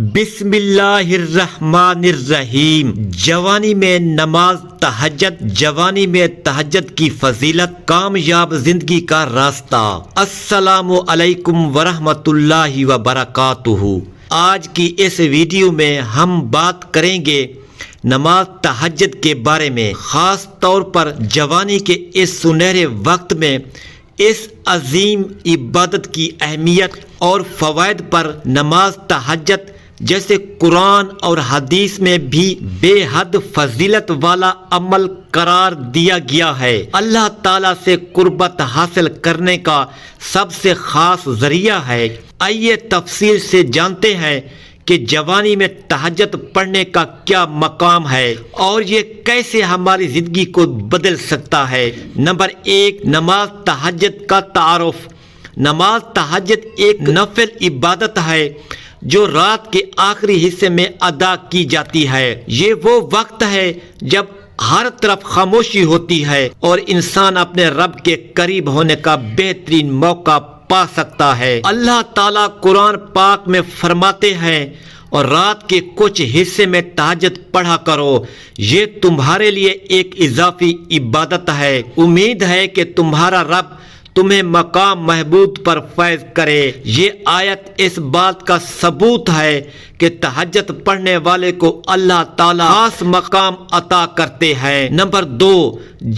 بسم اللہ الرحمن الرحیم۔ جوانی میں نماز تہجد، جوانی میں تہجد کی فضیلت، کامیاب زندگی کا راستہ۔ السلام علیکم ورحمۃ اللہ وبرکاتہ۔ آج کی اس ویڈیو میں ہم بات کریں گے نماز تہجد کے بارے میں، خاص طور پر جوانی کے اس سنہرے وقت میں اس عظیم عبادت کی اہمیت اور فوائد پر نماز تہجد جیسے قرآن اور حدیث میں بھی بے حد فضیلت والا عمل قرار دیا گیا ہے۔ اللہ تعالیٰ سے قربت حاصل کرنے کا سب سے خاص ذریعہ ہے۔ آئیے تفصیل سے جانتے ہیں کہ جوانی میں تہجد پڑھنے کا کیا مقام ہے اور یہ کیسے ہماری زندگی کو بدل سکتا ہے۔ نمبر 1، نماز تہجد کا تعارف۔ نماز تہجد ایک نفل عبادت ہے جو رات کے آخری حصے میں ادا کی جاتی ہے۔ یہ وہ وقت ہے جب ہر طرف خاموشی ہوتی ہے اور انسان اپنے رب کے قریب ہونے کا بہترین موقع پا سکتا ہے۔ اللہ تعالیٰ قرآن پاک میں فرماتے ہیں، اور رات کے کچھ حصے میں تہجد پڑھا کرو، یہ تمہارے لیے ایک اضافی عبادت ہے۔ امید ہے کہ تمہارا رب تمہیں مقام محمود پر فیض کرے۔ یہ آیت اس بات کا ثبوت ہے کہ تہجد پڑھنے والے کو اللہ تعالیٰ خاص مقام عطا کرتے ہیں۔ نمبر 2،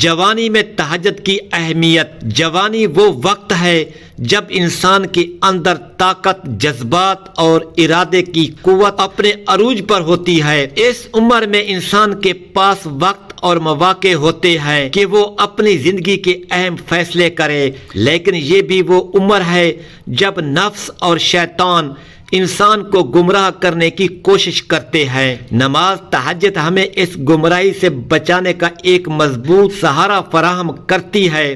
جوانی میں تہجد کی اہمیت۔ جوانی وہ وقت ہے جب انسان کے اندر طاقت، جذبات اور ارادے کی قوت اپنے عروج پر ہوتی ہے۔ اس عمر میں انسان کے پاس وقت اور مواقع ہوتے ہیں کہ وہ اپنی زندگی کے اہم فیصلے کرے، لیکن یہ بھی وہ عمر ہے جب نفس اور شیطان انسان کو گمراہ کرنے کی کوشش کرتے ہیں۔ نماز تہجد ہمیں اس گمراہی سے بچانے کا ایک مضبوط سہارا فراہم کرتی ہے۔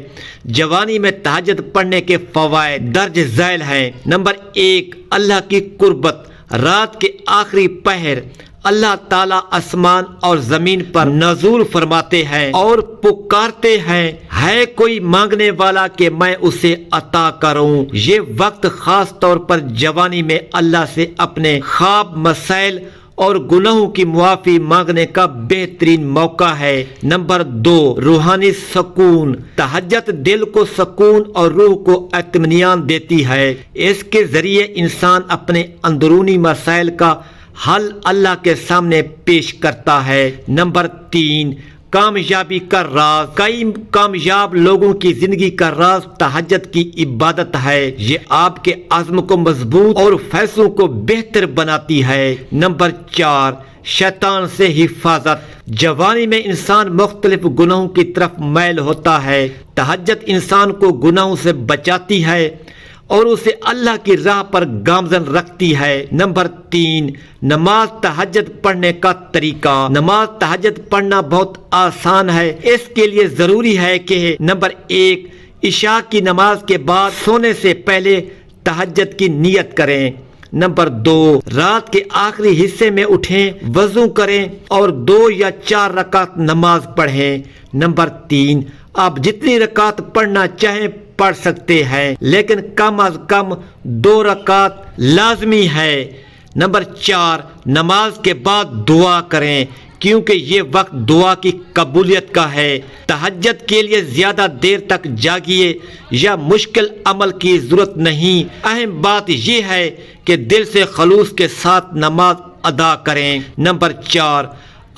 جوانی میں تہجد پڑھنے کے فوائد درج ذیل ہیں۔ نمبر 1، اللہ کی قربت۔ رات کے آخری پہر اللہ تعالیٰ آسمان اور زمین پر نزول فرماتے ہیں اور پکارتے ہیں، ہے کوئی مانگنے والا کہ میں اسے عطا کروں۔ یہ وقت خاص طور پر جوانی میں اللہ سے اپنے خواب، مسائل اور گناہوں کی معافی مانگنے کا بہترین موقع ہے۔ نمبر 2، روحانی سکون۔ تہجد دل کو سکون اور روح کو اطمینان دیتی ہے۔ اس کے ذریعے انسان اپنے اندرونی مسائل کا حل اللہ کے سامنے پیش کرتا ہے۔ نمبر 3، کامیابی کا راز۔ کئی کامیاب لوگوں کی زندگی کا راز تہجد کی عبادت ہے۔ یہ آپ کے عزم کو مضبوط اور فیصلوں کو بہتر بناتی ہے۔ نمبر 4، شیطان سے حفاظت۔ جوانی میں انسان مختلف گناہوں کی طرف میل ہوتا ہے۔ تہجد انسان کو گناہوں سے بچاتی ہے اور اسے اللہ کی راہ پر گامزن رکھتی ہے۔ نمبر 3، نماز تہجد پڑھنے کا طریقہ۔ نماز تہجد پڑھنا بہت آسان ہے۔ اس کے لیے ضروری ہے کہ نمبر 1، عشاء کی نماز کے بعد سونے سے پہلے تہجد کی نیت کریں۔ نمبر 2، رات کے آخری حصے میں اٹھیں، وضو کریں اور 2 یا 4 رکعت نماز پڑھیں۔ نمبر 3، آپ جتنی رکعت پڑھنا چاہیں پڑھ سکتے ہیں، لیکن کم از کم 2 رکعت لازمی ہے۔ نمبر 4، نماز کے بعد دعا کریں کیونکہ یہ وقت دعا کی قبولیت کا ہے۔ تہجد کے لیے زیادہ دیر تک جاگیے یا مشکل عمل کی ضرورت نہیں۔ اہم بات یہ ہے کہ دل سے خلوص کے ساتھ نماز ادا کریں۔ نمبر 4،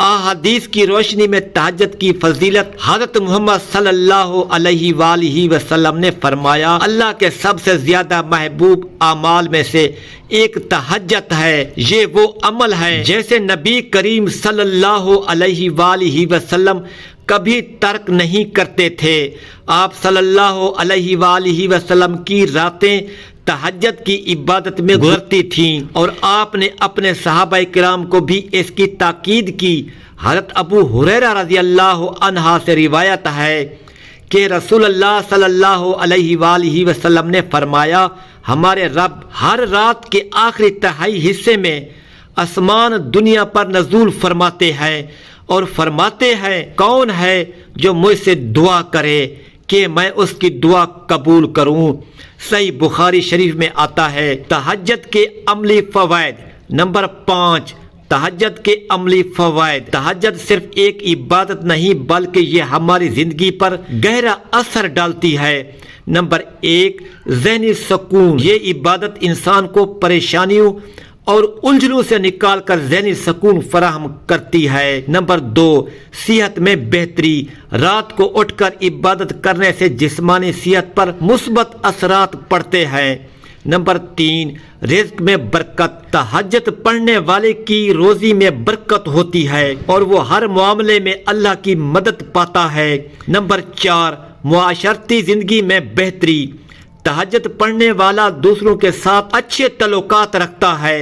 احادیث کی روشنی میں تہجد کی فضیلت۔ حضرت محمد صلی اللہ علیہ وآلہ وسلم نے فرمایا، اللہ کے سب سے زیادہ محبوب اعمال میں سے ایک تہجد ہے۔ یہ وہ عمل ہے جیسے نبی کریم صلی اللہ علیہ وآلہ وسلم کبھی ترک نہیں کرتے تھے۔ آپ صلی اللہ علیہ وآلہ وسلم کی راتیں تہجد کی عبادت میں گزرتی تھیں اور آپ نے اپنے صحابہ کرام کو بھی اس کی تاکید کی۔ حضرت ابو ہریرہ رضی اللہ عنہ سے روایت ہے کہ رسول اللہ صلی اللہ علیہ وآلہ وسلم نے فرمایا، ہمارے رب ہر رات کے آخری تہائی حصے میں آسمان دنیا پر نزول فرماتے ہیں اور فرماتے ہیں، کون ہے جو مجھ سے دعا کرے کہ میں اس کی دعا قبول کروں۔ صحیح بخاری شریف میں آتا ہے۔ تہجد کے عملی فوائد۔ نمبر 5، تہجد کے عملی فوائد۔ تہجد صرف ایک عبادت نہیں بلکہ یہ ہماری زندگی پر گہرا اثر ڈالتی ہے۔ نمبر 1، ذہنی سکون۔ یہ عبادت انسان کو پریشانیوں اور الجھنوں سے نکال کر ذہنی سکون فراہم کرتی ہے۔ نمبر 2، صحت میں بہتری۔ رات کو اٹھ کر عبادت کرنے سے جسمانی صحت پر مثبت اثرات پڑتے ہیں۔ نمبر 3، رزق میں برکت۔ تہجد پڑھنے والے کی روزی میں برکت ہوتی ہے اور وہ ہر معاملے میں اللہ کی مدد پاتا ہے۔ نمبر 4، معاشرتی زندگی میں بہتری۔ تہجد پڑھنے والا دوسروں کے ساتھ اچھے تعلقات رکھتا ہے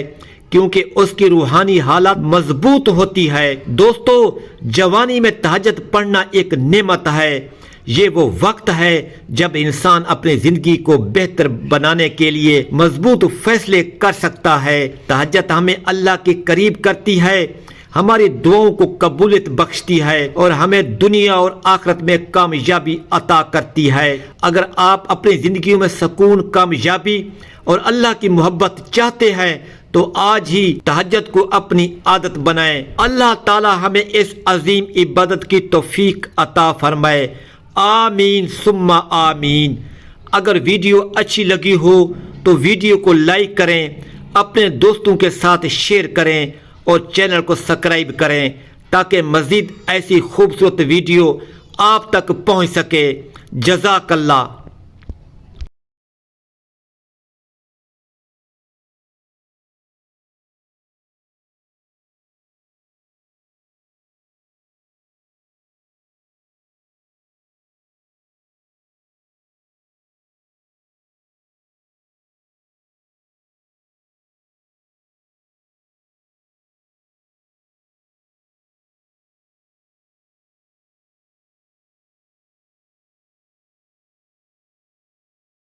کیونکہ اس کی روحانی حالت مضبوط ہوتی ہے۔ دوستو، جوانی میں تہجد پڑھنا ایک نعمت ہے۔ یہ وہ وقت ہے جب انسان اپنی زندگی کو بہتر بنانے کے لیے مضبوط فیصلے کر سکتا ہے۔ تہجد ہمیں اللہ کے قریب کرتی ہے، ہماری دعاؤں کو قبولیت بخشتی ہے اور ہمیں دنیا اور آخرت میں کامیابی عطا کرتی ہے۔ اگر آپ اپنی زندگیوں میں سکون، کامیابی اور اللہ کی محبت چاہتے ہیں تو آج ہی تہجد کو اپنی عادت بنائیں۔ اللہ تعالی ہمیں اس عظیم عبادت کی توفیق عطا فرمائے۔ آمین ثم آمین۔ اگر ویڈیو اچھی لگی ہو تو ویڈیو کو لائک کریں، اپنے دوستوں کے ساتھ شیئر کریں اور چینل کو سبسکرائب کریں تاکہ مزید ایسی خوبصورت ویڈیو آپ تک پہنچ سکے۔ جزاک اللہ۔